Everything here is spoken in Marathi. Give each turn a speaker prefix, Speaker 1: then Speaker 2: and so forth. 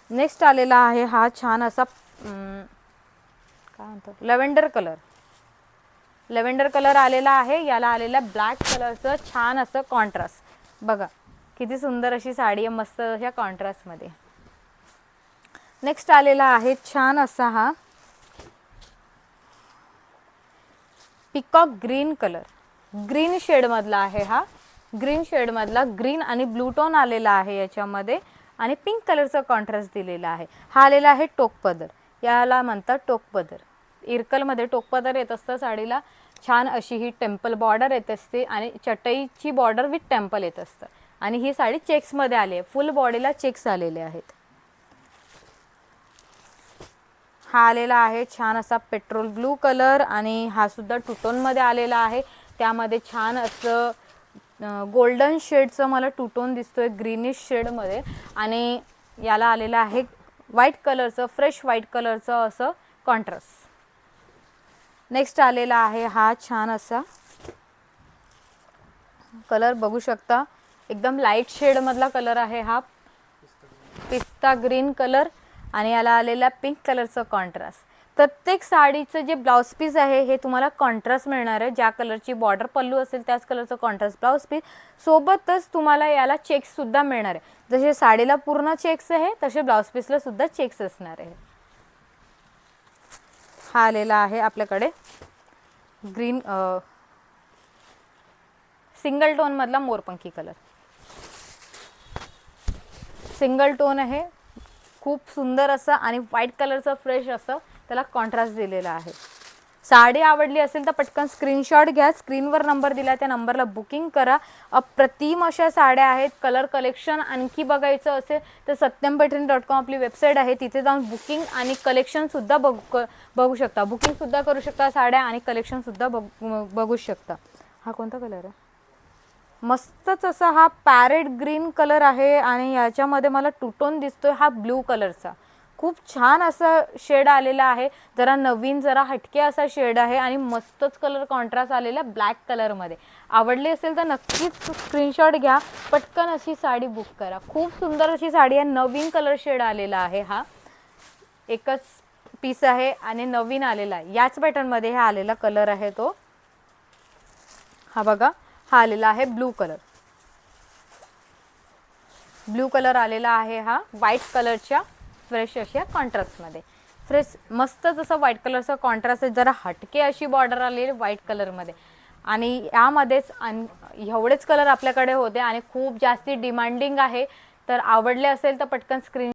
Speaker 1: नेक्स्ट आलेला आहे हा छान असा काय म्हणतात लॅव्हेंडर कलर. लॅव्हेंडर कलर आलेला आहे. याला आलेला ब्लॅक कलरचं छान असं कॉन्ट्रास्ट. बघा किती सुंदर अशी साडी आहे, मस्त अशा कॉन्ट्रास्टमध्ये. नेक्स्ट आलेला आहे छान असा हा पिकॉक ग्रीन कलर. ग्रीन शेडमधला आहे हा. ग्रीन शेडमधला ग्रीन आणि ब्लू टोन आलेला आहे याच्यामध्ये आणि पिंक कलरचा कॉन्ट्रास्ट दिलेला आहे. हा आलेला आहे टोक पदर. याला म्हणतात टोक पदर. इरकलमध्ये टोक पदर येत असतं साडीला. छान अशी ही टेम्पल बॉर्डर येत असते आणि चटईची बॉर्डर विथ टेम्पल येत असतं आणि ही साडी चेक्समध्ये आली आहे. फुल बॉडीला चेक्स आलेले आहेत. हा आलेला आहे छान असा पेट्रोल ब्लू कलर आणि हा सुद्धा टूटोनमध्ये आलेला आहे. त्यामध्ये छान असं गोल्डन शेडचं मला टूटोन दिसतोय ग्रीनिश शेडमध्ये आणि याला आलेला आहे व्हाईट कलरचं, फ्रेश व्हाईट कलरचं असं कॉन्ट्रास्ट. नेक्स्ट आलेला आहे हा छान असा कलर. बघू शकता एकदम लाईट शेडमधला कलर आहे हा, पिस्ता ग्रीन कलर आणि याला आलेला पिंक कलरचं कॉन्ट्रास्ट. प्रत्येक साडीचं जे ब्लाउज पीस आहे हे तुम्हाला कॉन्ट्रास्ट मिळणार आहे. ज्या कलरची बॉर्डर पल्लू असेल त्याच कलरचं कॉन्ट्रास्ट ब्लाउज पीस. सोबतच तुम्हाला याला चेक्स सुद्धा मिळणार आहे. जसे साडीला पूर्ण चेक्स आहे तसे ब्लाउज पीसला सुद्धा चेक्स असणार आहे. हा आलेला आहे आपल्याकडे ग्रीन सिंगल टोन मधला मोरपंखी कलर. सिंगल टोन आहे, खूप सुंदर असं आणि व्हाईट कलरचं फ्रेश असं त्याला कॉन्ट्रास्ट दिलेला आहे. साडी आवडली असेल तर पटकन स्क्रीनशॉट घ्या. स्क्रीनवर नंबर दिला त्या नंबरला बुकिंग करा. अप्रतिम अशा साड्या आहेत. कलर कलेक्शन आणखी बघायचं असेल तर satyampaithani.com आपली वेबसाईट आहे. तिथे जाऊन बुकिंग आणि कलेक्शनसुद्धा बघू शकता. बुकिंगसुद्धा करू शकता साड्या आणि कलेक्शनसुद्धा बघू शकता. हा कोणता कलर आहे? मस्तच असा हा पॅरेट ग्रीन कलर आहे आणि याच्यामध्ये मला टूटोन दिसतोय हा ब्लू कलरचा. खूप छान असा शेड आलेला आहे. जरा नवीन जरा हटके असा शेड आहे आणि मस्तच कलर कॉन्ट्रास्ट आलेला ब्लॅक कलरमध्ये. आवडली असेल तर नक्कीच स्क्रीनशॉट घ्या. पटकन अशी साडी बुक करा. खूप सुंदर अशी साडी आहे. नवीन कलर शेड आलेला आहे. हा एकच पीस आहे आणि नवीन आलेला आहे. याच पॅटर्नमध्ये हा आलेला कलर आहे तो. हा बघा हा आलेला आहे ब्लू कलर. ब्लू कलर आलेला आहे हा व्हाईट कलरच्या फ्रेश अशा कॉन्ट्रास्टमध्ये. फ्रेश मस्तच असं व्हाईट कलरचा कॉन्ट्रास्ट आहे. जरा हटके अशी बॉर्डर आलेली व्हाईट कलरमध्ये आणि यामध्येच एवढेच कलर आपल्याकडे होते आणि खूप जास्ती डिमांडिंग आहे. तर आवडले असेल तर पटकन स्क्रीन